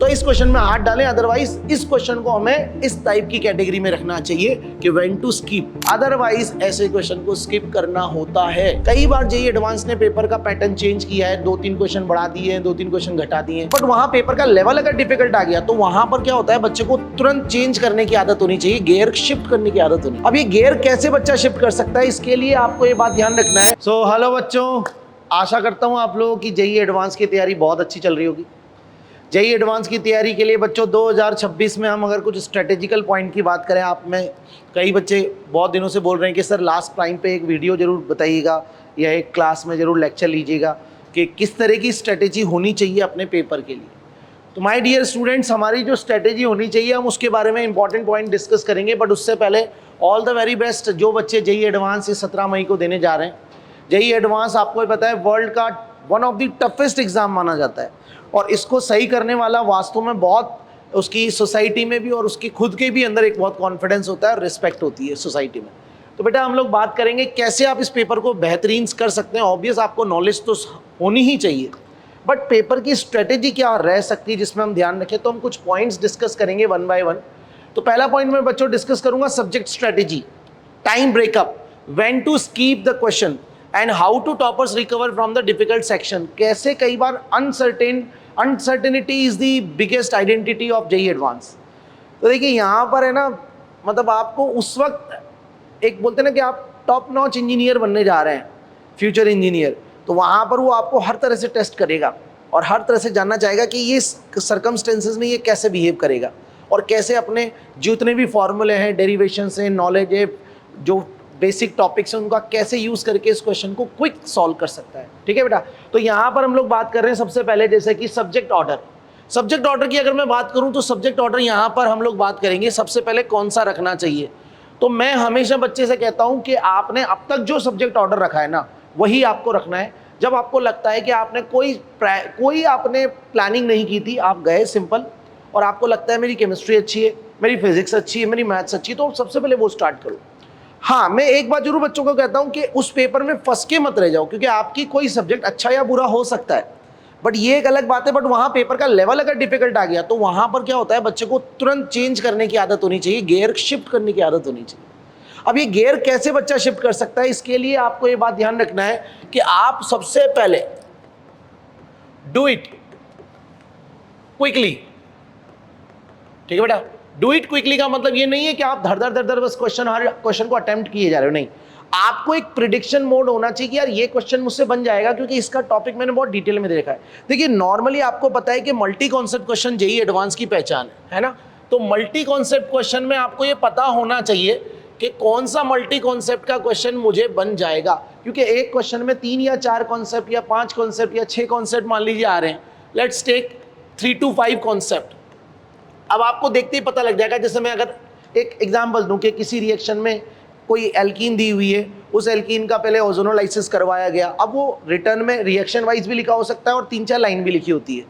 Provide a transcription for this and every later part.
इस क्वेश्चन में हाथ डालें, अदरवाइज इस क्वेश्चन को हमें इस टाइप की कैटेगरी में रखना चाहिए कि व्हेन टू स्किप, अदरवाइज ऐसे क्वेश्चन को स्किप करना होता है। कई बार जेईई एडवांस ने पेपर का पैटर्न चेंज किया है, 2-3 क्वेश्चन बढ़ा दिए हैं, 2-3 क्वेश्चन घटा दिए हैं, बट वहां पेपर का लेवल अगर डिफिकल्ट आ गया तो वहां पर क्या होता है, बच्चे को तुरंत चेंज करने की आदत होनी चाहिए, गियर शिफ्ट करने की आदत होनी। अब ये गियर कैसे बच्चा शिफ्ट कर सकता है, इसके लिए आपको ये बात ध्यान रखना है। सो हेलो बच्चों, आशा करता हूं आप लोगों की जेईई एडवांस की तैयारी बहुत अच्छी चल रही होगी। जेईई एडवांस की तैयारी के लिए बच्चों 2026 में हम अगर कुछ स्ट्रेटेजिकल पॉइंट की बात करें, आप में कई बच्चे बहुत दिनों से बोल रहे हैं कि सर लास्ट टाइम पे एक वीडियो जरूर बताइएगा या एक क्लास में जरूर लेक्चर लीजिएगा कि किस तरह की स्ट्रेटेजी होनी चाहिए अपने पेपर के लिए। तो माय डियर स्टूडेंट्स, हमारी जो स्ट्रेटेजी होनी चाहिए हम उसके बारे में इंपॉर्टेंट पॉइंट डिस्कस करेंगे, बट उससे पहले ऑल द वेरी बेस्ट जो बच्चे जेईई एडवांस इस 17 मई को देने जा रहे हैं। जेईई एडवांस आपको पता है वर्ल्ड का one of the toughest exam माना जाता है, और इसको सही करने वाला वास्तव में बहुत उसकी सोसाइटी में भी और उसकी खुद के भी अंदर एक बहुत कॉन्फिडेंस होता है और रिस्पेक्ट होती है सोसाइटी में। तो बेटा हम लोग बात करेंगे कैसे आप इस पेपर को बेहतरीन कर सकते हैं। ऑब्वियस आपको नॉलेज तो होनी ही चाहिए, बट पेपर की स्ट्रेटेजी क्या रह सकती है जिसमें हम ध्यान रखें। तो हम कुछ पॉइंट्स डिस्कस करेंगे वन बाय वन। तो पहला पॉइंट मैं बच्चों डिस्कस करूंगा subject strategy, time breakup, when to skip the question and how to toppers recover from the difficult section. कैसे कई बार uncertainty is the biggest identity of JEE Advanced. तो देखिए यहाँ पर है ना, मतलब आपको उस वक्त एक बोलते हैं ना कि आप टॉप नॉच इंजीनियर बनने जा रहे हैं, फ्यूचर इंजीनियर, तो वहाँ पर वो आपको हर तरह से टेस्ट करेगा और हर तरह से जानना चाहेगा कि ये सर्कमस्टेंसेज में ये कैसे बिहेव करेगा और कैसे अपने जितने भी फॉर्मूले हैं, डेरिवेशंस हैं, नॉलेज है, जो बेसिक टॉपिक्स हैं, उनका कैसे यूज़ करके इस क्वेश्चन को क्विक सॉल्व कर सकता है। ठीक है बेटा। तो यहाँ पर हम लोग बात कर रहे हैं सबसे पहले जैसे कि सब्जेक्ट ऑर्डर। सब्जेक्ट ऑर्डर की अगर मैं बात करूँ तो सब्जेक्ट ऑर्डर यहाँ पर हम लोग बात करेंगे सबसे पहले कौन सा रखना चाहिए। तो मैं हमेशा बच्चे से कहता हूँ कि आपने अब तक जो सब्जेक्ट ऑर्डर रखा है ना वही आपको रखना है। जब आपको लगता है कि आपने कोई आपने प्लानिंग नहीं की थी, आप गए सिंपल, और आपको लगता है मेरी केमिस्ट्री अच्छी है, मेरी फिजिक्स अच्छी है, मेरी मैथ्स अच्छी है, तो सबसे पहले वो स्टार्ट करो। हाँ, मैं एक बात जरूर बच्चों को कहता हूं कि उस पेपर में फंस के मत रह जाओ, क्योंकि आपकी कोई सब्जेक्ट अच्छा या बुरा हो सकता है, बट ये एक अलग बात है। बट वहां पेपर का लेवल अगर डिफिकल्ट आ गया तो वहां पर क्या होता है, बच्चे को तुरंत चेंज करने की आदत होनी चाहिए, गियर शिफ्ट करने की आदत होनी चाहिए। अब ये गियर कैसे बच्चा शिफ्ट कर सकता है, इसके लिए आपको ये बात ध्यान रखना है कि आप सबसे पहले डू इट क्विकली। ठीक है बेटा। डू इट क्विकली का मतलब ये नहीं है कि आप धर धर बस हर क्वेश्चन को अटेम्प्ट किए जा रहे हो, नहीं। आपको एक प्रिडिक्शन मोड होना चाहिए कि यार ये क्वेश्चन मुझसे बन जाएगा, क्योंकि इसका टॉपिक मैंने बहुत डिटेल में देखा है। देखिए नॉर्मली आपको पता है कि multi concept question JEE advance की पहचान है ना। तो मल्टी कॉन्सेप्ट क्वेश्चन में आपको ये पता होना चाहिए कि कौन सा मल्टी कॉन्सेप्ट का क्वेश्चन मुझे बन जाएगा, क्योंकि एक क्वेश्चन में 3 या 4 कॉन्सेप्ट या 5 कॉन्सेप्ट या 6 कॉन्सेप्ट मान लीजिए आ रहे हैं। Let's take 3 to 5 concept. अब आपको देखते ही पता लग जाएगा, जैसे मैं अगर एक एग्जांपल दूं कि किसी रिएक्शन में कोई एल्कीन दी हुई है, उस एल्कीन का पहले ओजोनोलाइसिस करवाया गया। अब वो रिटर्न में रिएक्शन वाइज भी लिखा हो सकता है और 3-4 लाइन भी लिखी होती है।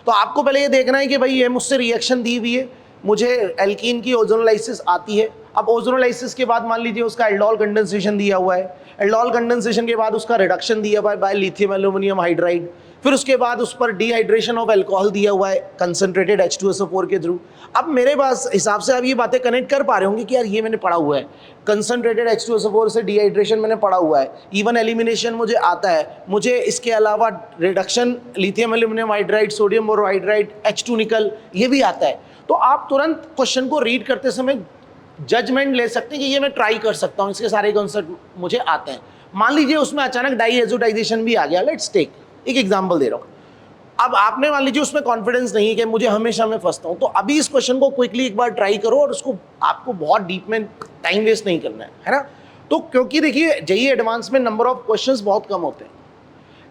तो आपको पहले ये देखना है कि भाई ये मुझसे रिएक्शन दी हुई है, मुझे एल्कीन की ओजोनोलाइसिस आती है। अब ओजोनोलाइसिस के बाद मान लीजिए उसका एल्डोल कंडेंसेशन दिया हुआ है, एल्डोल कंडेंसेशन के बाद उसका रिडक्शन दिया हुआ है बाय लिथियम एल्यूमिनियम हाइड्राइड, फिर उसके बाद उस पर डिहाइड्रेशन ऑफ अल्कोहल दिया हुआ है कंसंट्रेटेड H2SO4 के थ्रू। अब मेरे पास हिसाब से आप ये बातें कनेक्ट कर पा रहे होंगे कि यार ये मैंने पढ़ा हुआ है, कंसंट्रेटेड H2SO4 से डिहाइड्रेशन मैंने पढ़ा हुआ है, इवन एलिमिनेशन मुझे आता है, मुझे इसके अलावा reduction lithium aluminium hydride, sodium borohydride, H2 निकल, ये भी आता है। तो आप तुरंत क्वेश्चन को रीड करते समय जजमेंट ले सकते हैं कि ये मैं ट्राई कर सकता हूँ, इसके सारे कॉन्सेप्ट मुझे आते हैं। मान लीजिए उसमें अचानक डाईएजोटाइजेशन भी आ गया, लेट्स टेक एक एग्जांपल दे रहा हूँ। अब आपने मान लीजिए उसमें कॉन्फिडेंस नहीं है कि मुझे हमेशा मैं फंसता हूँ, तो अभी इस क्वेश्चन को क्विकली एक बार ट्राई करो और उसको आपको बहुत डीप में टाइम वेस्ट नहीं करना है ना। तो क्योंकि देखिए जेईई एडवांस में नंबर ऑफ क्वेश्चंस बहुत कम होते हैं।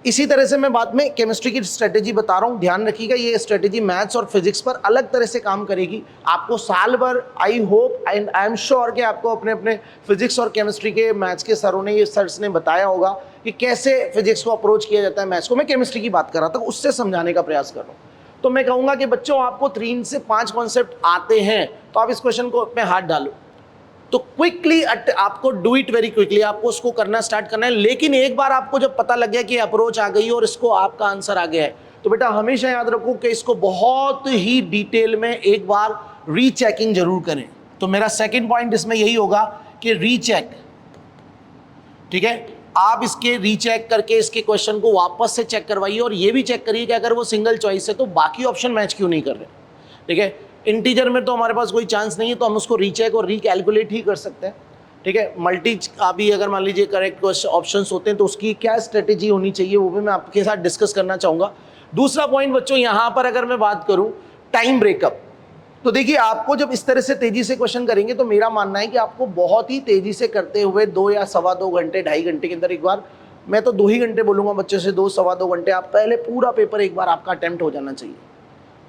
इसी तरह से मैं बाद में केमिस्ट्री की स्ट्रेटेजी बता रहा हूँ, ध्यान रखिएगा ये स्ट्रेटेजी मैथ्स और फिजिक्स पर अलग तरह से काम करेगी। आपको साल भर I hope and I am sure कि आपको अपने अपने फिजिक्स और केमिस्ट्री के मैथ्स के सरों ने, ये सर्स ने बताया होगा कि कैसे फिजिक्स को अप्रोच किया जाता है मैथ्स को। मैं केमिस्ट्री की बात कर रहा था, उससे समझाने का प्रयास कर रहा हूँ। तो मैं कहूँगा कि बच्चों आपको 3 से 5 कॉन्सेप्ट आते हैं, तो आप इस क्वेश्चन को में हाथ डालो। तो क्विकली आपको डू इट वेरी क्विकली, आपको उसको करना स्टार्ट करना है। लेकिन एक बार आपको जब पता लग गया कि अप्रोच आ गई और इसको आपका आंसर आ गया है, तो बेटा हमेशा याद रखो कि इसको बहुत ही डिटेल में एक बार रीचेकिंग जरूर करें। तो मेरा सेकंड पॉइंट इसमें यही होगा कि रीचेक, ठीक है, आप इसके रीचेक करके इसके क्वेश्चन को वापस से चेक करवाइए और ये भी चेक करिए कि अगर वो सिंगल चॉइस है तो बाकी ऑप्शन मैच क्यों नहीं कर रहे। ठीक है, इंटीजर में तो हमारे पास कोई चांस नहीं है, तो हम उसको रीचेक और रीकैलकुलेट ही कर सकते हैं। ठीक है, मल्टी का भी अगर मान लीजिए करेक्ट ऑप्शन होते हैं तो उसकी क्या स्ट्रेटेजी होनी चाहिए वो भी मैं आपके साथ डिस्कस करना चाहूँगा। दूसरा पॉइंट बच्चों यहाँ पर अगर मैं बात करूँ टाइम ब्रेकअप, तो देखिए आपको जब इस तरह से तेजी से क्वेश्चन करेंगे तो मेरा मानना है कि आपको बहुत ही तेजी से करते हुए 2 या सवा 2 घंटे 2.5 घंटे के अंदर एक बार, मैं तो 2 ही घंटे बोलूँगा बच्चों से, 2 सवा 2 घंटे आप पहले पूरा पेपर एक बार आपका अटेम्प्ट हो जाना चाहिए,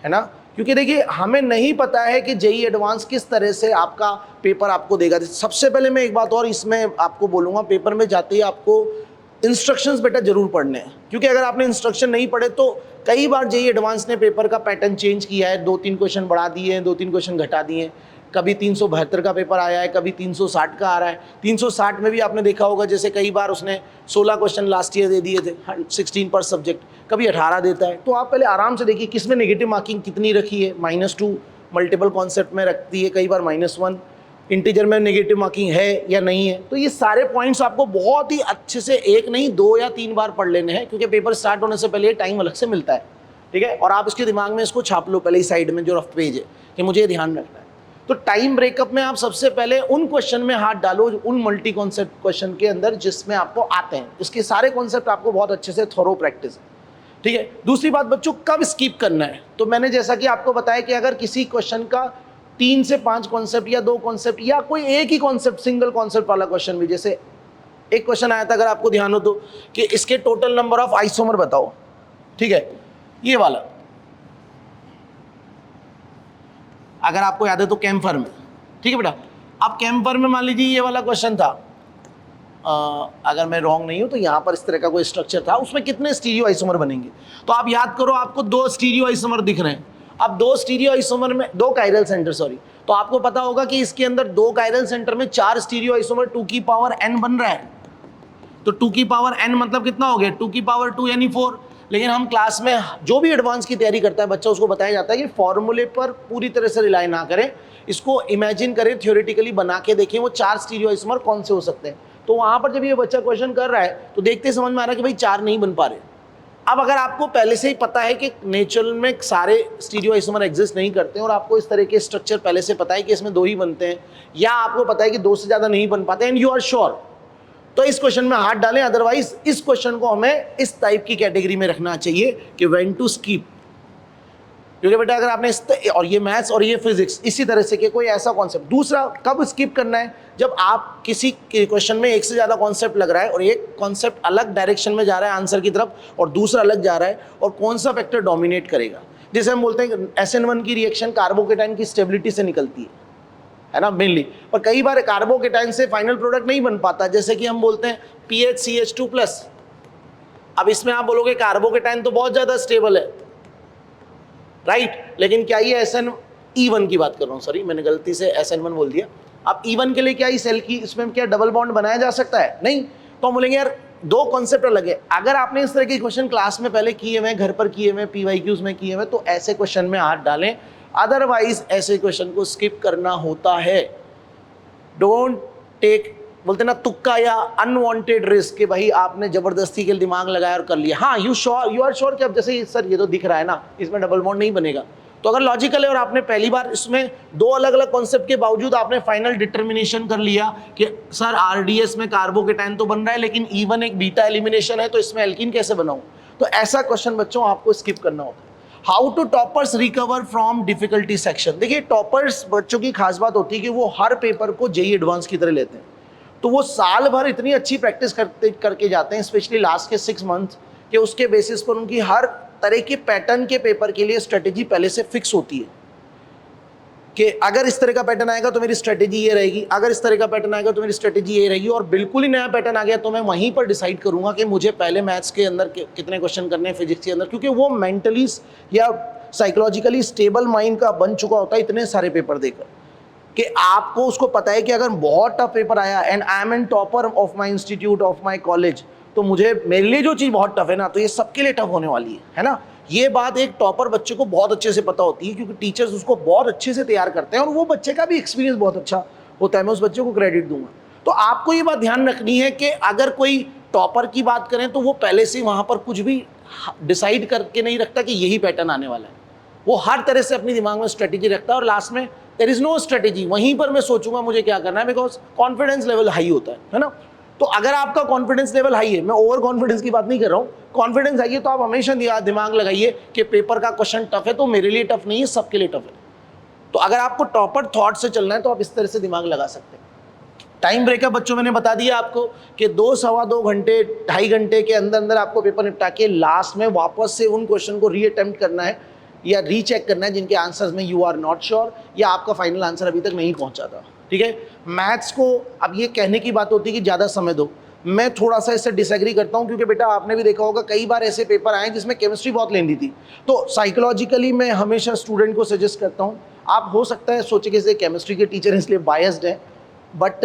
है ना। क्योंकि देखिए हमें नहीं पता है कि जेईई एडवांस किस तरह से आपका पेपर आपको देगा। सबसे पहले मैं एक बात और इसमें आपको बोलूँगा, पेपर में जाते ही आपको इंस्ट्रक्शंस बेटा जरूर पढ़ने हैं, क्योंकि अगर आपने इंस्ट्रक्शन नहीं पढ़े तो कई बार जेईई एडवांस ने पेपर का पैटर्न चेंज किया है, 2-3 क्वेश्चन बढ़ा दिए हैं, 2-3 क्वेश्चन घटा दिए हैं। कभी 372 का पेपर आया है, कभी 360 का आ रहा है। 360 में भी आपने देखा होगा जैसे कई बार उसने 16 क्वेश्चन लास्ट ईयर दे दिए थे, 16 पर सब्जेक्ट, कभी 18 देता है। तो आप पहले आराम से देखिए किसमें नेगेटिव मार्किंग कितनी रखी है, -2 मल्टीपल कॉन्सेप्ट में रखती है, कई बार -1 इंटीजर में नेगेटिव मार्किंग है या नहीं है। तो ये सारे पॉइंट्स आपको बहुत ही अच्छे से 1 नहीं 2 या 3 बार पढ़ लेने हैं, क्योंकि पेपर स्टार्ट होने से पहले टाइम अलग से मिलता है। ठीक है, और आप इसके दिमाग में इसको छाप लो पहले ही साइड में जो रफ पेज है कि मुझे ध्यान रखना है। तो टाइम ब्रेकअप में आप सबसे पहले उन क्वेश्चन में हाथ डालो, उन मल्टी कॉन्सेप्ट क्वेश्चन के अंदर जिसमें आपको आते हैं, इसके सारे कॉन्सेप्ट आपको बहुत अच्छे से थोरो प्रैक्टिस है। ठीक है, दूसरी बात बच्चों, कब स्किप करना है। तो मैंने जैसा कि आपको बताया कि अगर किसी क्वेश्चन का 3 से 5 कॉन्सेप्ट या 2 कॉन्सेप्ट या कोई एक ही कॉन्सेप्ट सिंगल कॉन्सेप्ट वाला क्वेश्चन भी, जैसे एक क्वेश्चन आया था अगर आपको ध्यान हो तो, कि इसके टोटल नंबर ऑफ आइसोमर बताओ। ठीक है, ये वाला अगर आपको याद है तो कैम्फर में। ठीक है बेटा, अब कैम्फर में मान लीजिए ये वाला क्वेश्चन था, अगर मैं रॉन्ग नहीं हूं तो यहाँ पर इस तरह का कोई स्ट्रक्चर था, उसमें कितने स्टीरियो आइसोमर बनेंगे। तो आप याद करो, आपको 2 स्टीरियो आइसोमर दिख रहे हैं। अब 2 स्टीरियो आइसोमर में 2 कायरल सेंटर, सॉरी, तो आपको पता होगा कि इसके अंदर 2 कायरल सेंटर में 4 स्टीरियो आइसोमर 2 की पावर n बन रहा है। तो 2 की पावर n मतलब कितना हो गया, 2 की पावर 2 यानी 4। लेकिन हम क्लास में जो भी एडवांस की तैयारी करता है बच्चा, उसको बताया जाता है कि फॉर्मूले पर पूरी तरह से रिलाई ना करें, इसको इमेजिन करें, थ्योरेटिकली बना के देखें वो 4 स्टीरियो आइसोमर कौन से हो सकते हैं। तो वहां पर जब ये बच्चा क्वेश्चन कर रहा है तो देखते समझ में आ रहा है कि भाई 4 नहीं बन पा रहे। अब अगर आपको पहले से ही पता है कि नेचर में सारे स्टीरियो आइसोमर एग्जिस्ट नहीं करते हैं और आपको इस तरह के स्ट्रक्चर पहले से पता है कि इसमें 2 ही बनते हैं, या आपको पता है कि 2 से ज़्यादा नहीं बन पाते एंड यू आर श्योर, तो इस क्वेश्चन में हाथ डालें। अदरवाइज इस क्वेश्चन को हमें इस टाइप की कैटेगरी में रखना चाहिए कि व्हेन टू स्किप। क्योंकि बेटा अगर आपने और ये मैथ्स और ये फिजिक्स इसी तरह से कि कोई ऐसा कॉन्सेप्ट। दूसरा, कब स्किप करना है, जब आप किसी क्वेश्चन में एक से ज़्यादा कॉन्सेप्ट लग रहा है और एक कॉन्सेप्ट अलग डायरेक्शन में जा रहा है आंसर की तरफ और दूसरा अलग जा रहा है, और कौन सा फैक्टर डोमिनेट करेगा। जैसे हम बोलते हैं SN1 की रिएक्शन कार्बोकेटाइन की स्टेबिलिटी से निकलती है ना मेनली, और कई बार कार्बोकेटाइन से फाइनल प्रोडक्ट नहीं बन पाता, जैसे कि हम बोलते हैं PHCH2+। अब इसमें आप बोलोगे कार्बोकेटाइन तो बहुत ज़्यादा स्टेबल है, राइट, लेकिन क्या ये E1 की बात कर रहा हूँ, सॉरी मैंने गलती से SN1 बोल दिया। अब E1 के लिए क्या इस सेल की इसमें क्या डबल बॉन्ड बनाया जा सकता है, नहीं। तो हम बोलेंगे यार 2 कॉन्सेप्ट अलग है। अगर आपने इस तरह के क्वेश्चन क्लास में पहले किए हुए, घर पर किए हुए, PYQs में किए हुए, तो ऐसे क्वेश्चन में हाथ डालें, अदरवाइज ऐसे क्वेश्चन को स्किप करना होता है। डोंट टेक, बोलते ना तुक्का या अनवांटेड रिस्क, कि भाई आपने जबरदस्ती के दिमाग लगाया और कर लिया। हाँ, यू आर श्योर कि अब जैसे सर ये तो दिख रहा है ना, इसमें डबल बॉन्ड नहीं बनेगा, तो अगर लॉजिकल है और आपने पहली बार इसमें 2 अलग अलग कॉन्सेप्ट के बावजूद आपने फाइनल डिटर्मिनेशन कर लिया कि सर RDS में कार्बोकेटाइन तो बन रहा है लेकिन E1 एक बीटा एलिमिनेशन है, तो इसमें एल्कीन कैसे बनाऊं, तो ऐसा क्वेश्चन बच्चों आपको स्किप करना होता है। How to toppers recover from difficulty section. देखिए टॉपर्स बच्चों की खास बात होती है कि वो हर पेपर को जेईई एडवांस की तरह लेते हैं, तो वो साल भर इतनी अच्छी प्रैक्टिस करके जाते हैं, स्पेशली लास्ट के 6 मंथ, कि उसके बेसिस पर उनकी हर तरह के पैटर्न के पेपर के लिए स्ट्रेटेजी पहले से फिक्स होती है कि अगर इस तरह का पैटर्न आएगा तो मेरी स्ट्रेटेजी ये रहेगी, अगर इस तरह का पैटर्न आएगा तो मेरी स्ट्रेटेजी ये रहेगी, और बिल्कुल ही नया पैटर्न आ गया तो मैं वहीं पर डिसाइड करूंगा कि मुझे पहले मैथ्स के अंदर कितने क्वेश्चन करने हैं, फिजिक्स के अंदर, क्योंकि वो मेंटली या साइकोलॉजिकली स्टेबल माइंड का बन चुका होता है इतने सारे पेपर देकर, कि आपको उसको पता है कि अगर बहुत टफ पेपर आया and I am an topper of my institute of my college, तो मुझे मेरे लिए जो चीज़ बहुत टफ है ना, तो ये सबके लिए टफ होने वाली है ना। ये बात एक टॉपर बच्चे को बहुत अच्छे से पता होती है, क्योंकि टीचर्स उसको बहुत अच्छे से तैयार करते हैं और वो बच्चे का भी एक्सपीरियंस बहुत अच्छा होता है, मैं उस बच्चे को क्रेडिट दूंगा। तो आपको ये बात ध्यान रखनी है कि अगर कोई टॉपर की बात करें तो वो पहले से वहाँ पर कुछ भी डिसाइड करके नहीं रखता कि यही पैटर्न आने वाला है। वो हर तरह से अपनी दिमाग में स्ट्रेटेजी रखता है और लास्ट में देयर इज नो स्ट्रेटेजी, वहीं पर मैं सोचूंगा मुझे क्या करना है, बिकॉज कॉन्फिडेंस लेवल हाई होता है ना। तो अगर आपका कॉन्फिडेंस लेवल हाई है, मैं ओवर कॉन्फिडेंस की बात नहीं कर रहा हूँ, कॉन्फिडेंस हाई है, तो आप हमेशा दिमाग लगाइए कि पेपर का क्वेश्चन टफ है तो मेरे लिए टफ नहीं है, सबके लिए टफ है। तो अगर आपको टॉपर थॉट से चलना है तो आप इस तरह से दिमाग लगा सकते हैं। टाइम ब्रेकअप बच्चों मैंने बता दिया आपको कि 2-2.25 घंटे 2.5 घंटे के अंदर अंदर आपको पेपर निपटा के लास्ट में वापस से उन क्वेश्चन को रीअटेम्प्ट करना है या रीचेक करना है जिनके आंसर्स में यू आर नॉट श्योर या आपका फाइनल आंसर अभी तक नहीं पहुंचा था। ठीक है, मैथ्स को अब ये कहने की बात होती है कि ज़्यादा समय दो, मैं थोड़ा सा इससे डिसएग्री करता हूँ, क्योंकि बेटा आपने भी देखा होगा कई बार ऐसे पेपर आए जिसमें केमिस्ट्री बहुत लेंदी थी। तो साइकोलॉजिकली मैं हमेशा स्टूडेंट को सजेस्ट करता हूँ, आप हो सकता है सोचे कि केमिस्ट्री के टीचर इसलिए बायस्ड हैं, but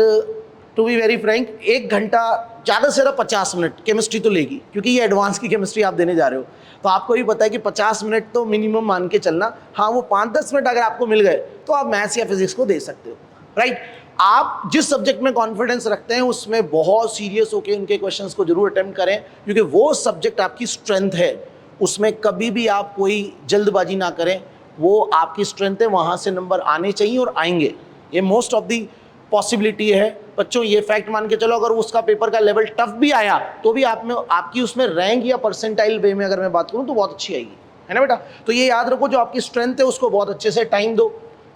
to be very frank 1 घंटा ज़्यादा से ज़्यादा 50 मिनट केमिस्ट्री तो लेगी, क्योंकि ये एडवांस की केमिस्ट्री आप देने जा रहे हो। तो आपको भी पता है कि 50 मिनट तो मिनिमम मान के चलना। हाँ, वो 5-10 मिनट अगर आपको मिल गए तो आप मैथ्स या फिजिक्स को दे सकते हो, राइट। आप जिस सब्जेक्ट में कॉन्फिडेंस रखते हैं उसमें बहुत सीरियस होकर उनके क्वेश्चंस को जरूर अटेम्प्ट करें, क्योंकि वो सब्जेक्ट आपकी स्ट्रेंथ है, उसमें कभी भी आप कोई जल्दबाजी ना करें। वो आपकी स्ट्रेंथ है, वहाँ से नंबर आने चाहिए और आएंगे, ये मोस्ट ऑफ दी पॉसिबिलिटी है बच्चों। ये फैक्ट मान के चलो, अगर उसका पेपर का लेवल टफ भी आया तो भी आप में आपकी उसमें रैंक या परसेंटाइल वे में अगर मैं बात करूं तो बहुत अच्छी आएगी, है ना बेटा। तो ये याद रखो, जो आपकी स्ट्रेंथ है उसको बहुत अच्छे से टाइम दो।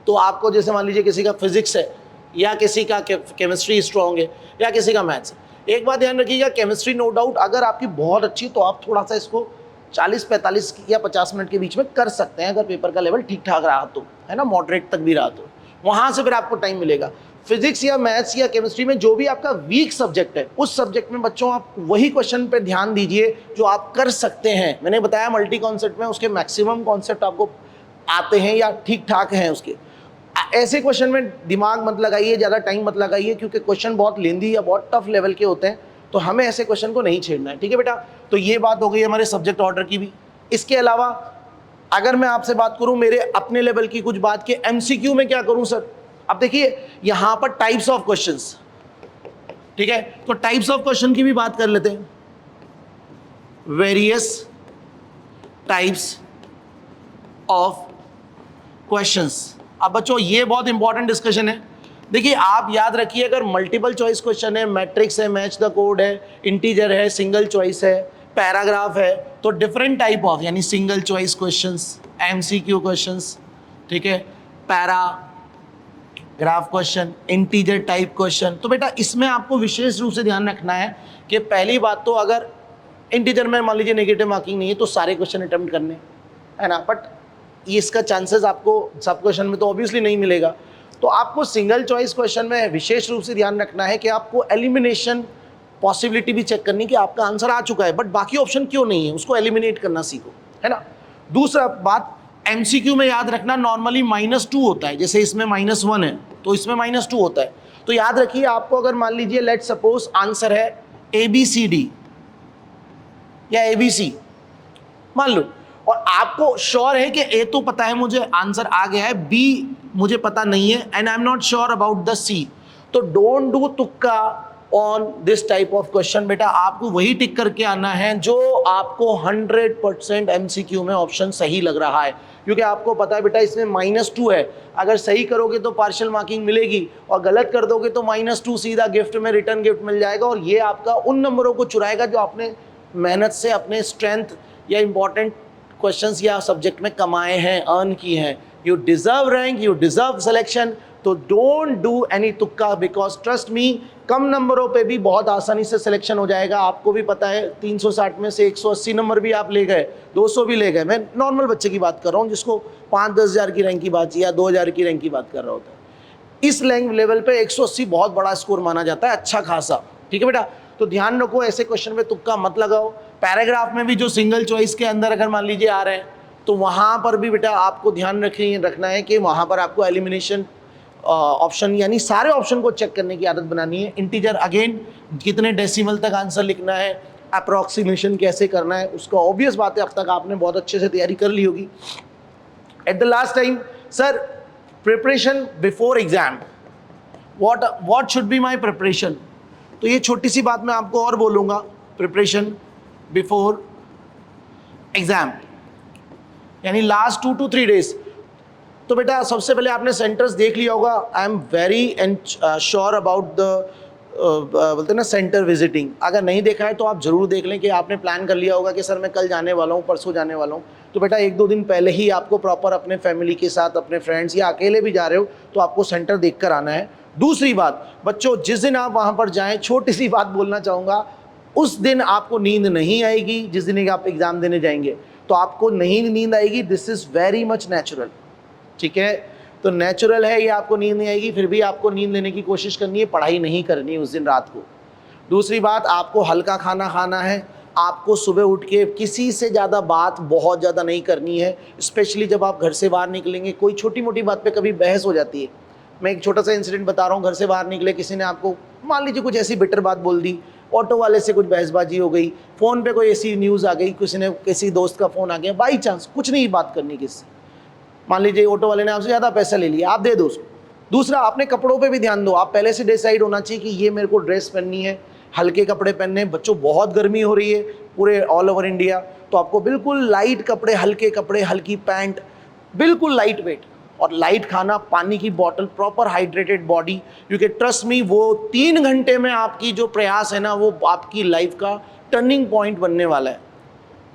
तो आपको जैसे मान लीजिए किसी का फिजिक्स है या किसी का केमिस्ट्री स्ट्रॉन्ग है या किसी का मैथ्स, एक बात ध्यान रखिएगा, केमिस्ट्री नो डाउट अगर आपकी बहुत अच्छी तो आप थोड़ा सा इसको 40-45 या 50 मिनट के बीच में कर सकते हैं, अगर पेपर का लेवल ठीक ठाक रहा तो, है ना, मॉडरेट तक भी रहा तो वहाँ से फिर आपको टाइम मिलेगा। फिजिक्स या मैथ्स या केमिस्ट्री में जो भी आपका वीक सब्जेक्ट है, उस सब्जेक्ट में बच्चों आप वही क्वेश्चन पे ध्यान दीजिए जो आप कर सकते हैं। मैंने बताया मल्टी कॉन्सेप्ट में उसके मैक्सिमम कॉन्सेप्ट आपको आते हैं या ठीक ठाक हैं उसके, ऐसे क्वेश्चन में दिमाग मत लगाइए, ज़्यादा टाइम मत लगाइए, क्योंकि क्वेश्चन बहुत लेंदी या बहुत टफ लेवल के होते हैं, तो हमें ऐसे क्वेश्चन को नहीं छेड़ना है। ठीक है बेटा, तो ये बात हो गई हमारे सब्जेक्ट ऑर्डर की भी। इसके अलावा अगर मैं आपसे बात करूं मेरे अपने लेवल की कुछ बात के एमसीक्यू में क्या करूं सर, अब देखिए यहां पर टाइप्स ऑफ क्वेश्चंस, ठीक है, तो टाइप्स ऑफ क्वेश्चन की भी बात कर लेते हैं। Various types of questions. अब बच्चों ये बहुत इंपॉर्टेंट डिस्कशन है। देखिए आप याद रखिए, अगर मल्टीपल चॉइस क्वेश्चन है, मैट्रिक्स है, मैच द कोड है, इंटीजर है, सिंगल चॉइस है, पैराग्राफ है, तो डिफरेंट टाइप ऑफ यानी single choice questions, MCQ questions, ठीक है, paragraph question, integer type question. तो बेटा इसमें आपको विशेष रूप से ध्यान रखना है कि पहली बात तो अगर इंटीजर में मान लीजिए नेगेटिव मार्किंग नहीं है तो सारे क्वेश्चन अटेम्प्ट करने, है ना, बट इसका चांसेस आपको सब क्वेश्चन में तो ऑब्वियसली नहीं मिलेगा। तो आपको सिंगल चॉइस क्वेश्चन में विशेष रूप से ध्यान रखना है कि आपको एलिमिनेशन पॉसिबिलिटी भी चेक करनी कि आपका आंसर आ चुका है बट बाकी ऑप्शन क्यों नहीं है, उसको एलिमिनेट करना सीखो, है ना। दूसरा बात, एमसीक्यू में याद रखना नॉर्मली -2 होता है, जैसे इसमें -1 है तो इसमें -2 होता है। तो याद रखिए आपको अगर मान लीजिए लेट सपोज आंसर है ABCD या ABC मान लो, और आपको श्योर है कि A तो पता है मुझे आंसर आ गया है, B मुझे पता नहीं है, and I am not sure about the C, तो डोंट डू तुक्का on this type of question. बेटा आपको वही टिक करके आना है जो आपको 100% MCQ में ऑप्शन सही लग रहा है, क्योंकि आपको पता है बेटा इसमें -2 है, अगर सही करोगे तो पार्शियल मार्किंग मिलेगी और गलत कर दोगे तो -2 सीधा गिफ्ट में रिटर्न गिफ्ट मिल जाएगा, और ये आपका उन नंबरों को चुराएगा जो आपने मेहनत से अपने स्ट्रेंथ या इंपॉर्टेंट क्वेश्चंस या सब्जेक्ट में कमाए हैं, अर्न किए हैं। You deserve rank, you deserve selection, तो डोंट डू एनी तुक्का, बिकॉज ट्रस्ट मी कम नंबरों पे भी बहुत आसानी से सिलेक्शन हो जाएगा। आपको भी पता है 360 में से 180 नंबर भी आप ले गए, 200 भी ले गए, मैं नॉर्मल बच्चे की बात कर रहा हूँ जिसको 5-10 हज़ार की रैंक की बात या 2000 की रैंक की बात कर रहा होता है। इस रैंक लेवल पे 180 बहुत बड़ा स्कोर माना जाता है, अच्छा खासा, ठीक है बेटा। तो ध्यान रखो ऐसे क्वेश्चन में तुक्का मत लगाओ। पैराग्राफ में भी जो सिंगल चॉइस के अंदर अगर मान लीजिए आ रहे हैं तो वहाँ पर भी बेटा आपको ध्यान रखना है कि वहाँ पर आपको एलिमिनेशन ऑप्शन यानी सारे ऑप्शन को चेक करने की आदत बनानी है। इंटीजर अगेन कितने डेसिमल तक आंसर लिखना है, अप्रॉक्सीमेशन कैसे करना है उसका ऑब्वियस बात है अब तक आपने बहुत अच्छे से तैयारी कर ली होगी। At the last time sir preparation before exam, what should be my preparation, तो ये छोटी सी बात मैं आपको और बोलूँगा, प्रिपरेशन बिफोर एग्जाम यानी लास्ट 2 to 3 days। तो बेटा सबसे पहले आपने सेंटर्स देख लिया होगा। I am very sure about the बोलते हैं ना सेंटर विजिटिंग, अगर नहीं देखा है तो आप जरूर देख लें कि आपने प्लान कर लिया होगा कि सर मैं कल जाने वाला हूँ, परसों जाने वाला हूँ, तो बेटा 1-2 दिन पहले ही आपको प्रॉपर अपने फैमिली के साथ, अपने फ्रेंड्स या अकेले भी जा रहे हो तो आपको सेंटर देख कर आना है। दूसरी बात बच्चों, जिस दिन आप वहाँ पर जाएँ, छोटी सी बात बोलना चाहूँगा, उस दिन आपको नींद नहीं आएगी। जिस दिन आप एग्ज़ाम देने जाएंगे तो आपको नहीं नींद आएगी, this is very much natural, ठीक है। तो नेचुरल है ये, आपको नींद नहीं आएगी, फिर भी आपको नींद लेने की कोशिश करनी है, पढ़ाई नहीं करनी है उस दिन रात को। दूसरी बात, आपको हल्का खाना खाना है, आपको सुबह उठ के किसी से ज़्यादा बात बहुत ज़्यादा नहीं करनी है, स्पेशली जब आप घर से बाहर निकलेंगे। कोई छोटी मोटी बात पे कभी बहस हो जाती है। मैं एक छोटा सा इंसिडेंट बता रहा हूँ, घर से बाहर निकले, किसी ने आपको मान लीजिए कुछ ऐसी बिटर बात बोल दी, ऑटो वाले से कुछ बहसबाजी हो गई, फ़ोन पे कोई ऐसी न्यूज़ आ गई, किसी दोस्त का फ़ोन आ गया, बाई चांस कुछ नहीं बात करनी किससे, मान लीजिए ऑटो वाले ने आपसे ज़्यादा पैसा ले लिया, आप दे दो उसको। दूसरा, अपने कपड़ों पे भी ध्यान दो, आप पहले से डिसाइड होना चाहिए कि ये मेरे को ड्रेस पहननी है, हल्के कपड़े पहनने हैं। बच्चों बहुत गर्मी हो रही है पूरे ऑल ओवर इंडिया, तो आपको बिल्कुल लाइट कपड़े, हल्के कपड़े, हल्की पैंट, बिल्कुल लाइट वेट, और लाइट खाना, पानी की bottle, proper hydrated body. You can trust me, वो 3 घंटे में आपकी जो प्रयास है ना, वो आपकी लाइफ का टर्निंग पॉइंट बनने वाला है,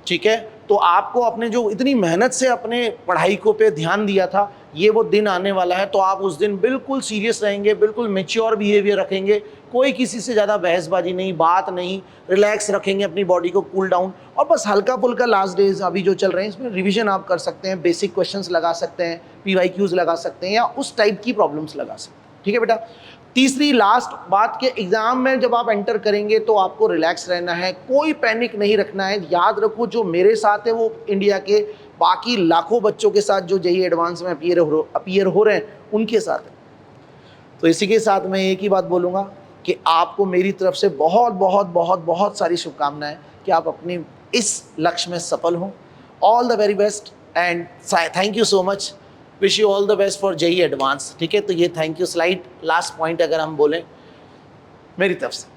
ठीक है। तो आपको अपने जो इतनी मेहनत से अपने पढ़ाई को पे ध्यान दिया था, ये वो दिन आने वाला है, तो आप उस दिन बिल्कुल सीरियस रहेंगे, बिल्कुल मैच्योर बिहेवियर रखेंगे, कोई किसी से ज़्यादा बहसबाजी नहीं, बात नहीं, रिलैक्स रखेंगे अपनी बॉडी को, कूल डाउन, और बस हल्का फुल्का लास्ट डेज अभी जो चल रहे हैं इसमें रिवीजन आप कर सकते हैं, बेसिक क्वेश्चंस लगा सकते हैं, PYQs लगा सकते हैं, या उस टाइप की प्रॉब्लम्स लगा सकते हैं, ठीक है बेटा। तीसरी लास्ट बात के एग्ज़ाम में जब आप एंटर करेंगे तो आपको रिलैक्स रहना है, कोई पैनिक नहीं रखना है। याद रखो, जो मेरे साथ है वो इंडिया के बाकी लाखों बच्चों के साथ जो JEE एडवांस में अपीयर हो रहे हैं उनके साथ है। तो इसी के साथ मैं एक ही बात बोलूँगा कि आपको मेरी तरफ से बहुत बहुत बहुत बहुत सारी शुभकामनाएं कि आप अपने इस लक्ष्य में सफल हों। All the very best and thank you so much, wish you all the best for JEE advance, ठीक है। तो ये thank you slide last point अगर हम बोलें मेरी तरफ से।